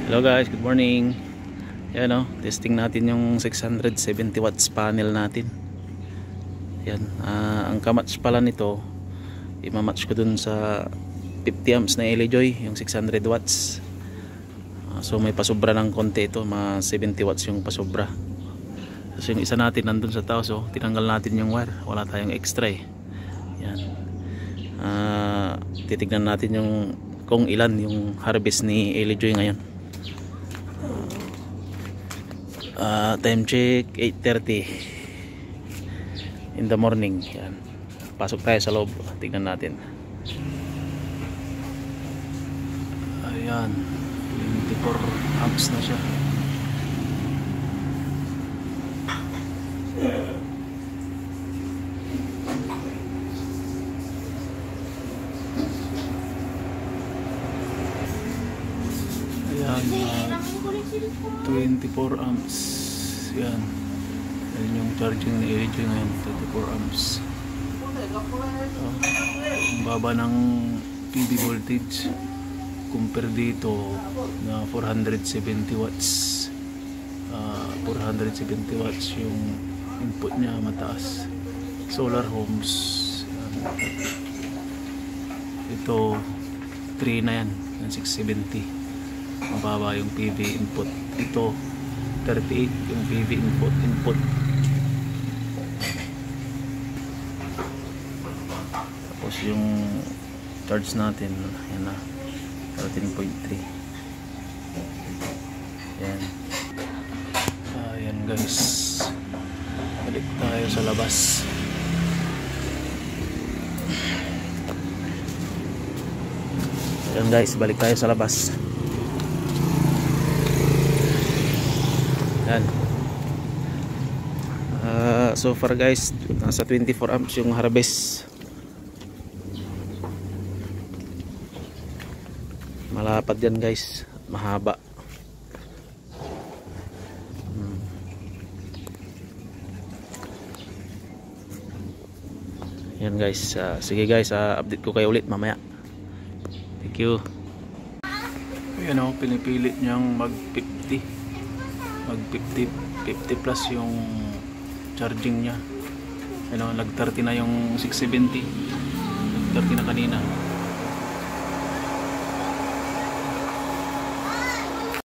Hello guys, good morning. Yan o, testing natin yung 670 watts panel natin. Yan, ang kamatch pala nito, imamatch ko dun sa 50 amps na LA Joy, yung 600 watts. So may pasobra ng konti ito, mga 70 watts yung pasobra. So yung isa natin nandun sa taos, so tinanggal natin yung wire, wala tayong extra eh. Yan, titignan natin yung kung ilan yung harvest ni LA Joy ngayon. Time check 8:30 in the morning. Yan. Pasok tayo sa loob, tignan natin. Ayan, 24 amps na siya. Ayan, 24 amps. Yan. Yan yung charging ni LG ngayon, 24 amps. Ang baba ng PV voltage compare dito na 470 watts. 470 watts yung input niya, mataas. Solar homes. Ito 3 na yan, 670. Mababa yung PV input. Ito 38 yung PV input. Tapos yung charge natin, yan na, 13.3. Yan. Ayan guys, balik tayo sa labas. Ayan guys, balik tayo sa labas. Yan. So far guys, nasa 24 amps yung harvest. Malapad yan guys, mahaba. Yan guys, sige guys, update ko kayo ulit mamaya. Thank you. Ayan o, pinipilit niyang mag 50 plus yung charging niya. Nag 30 na yung 670, nag 30 na kanina.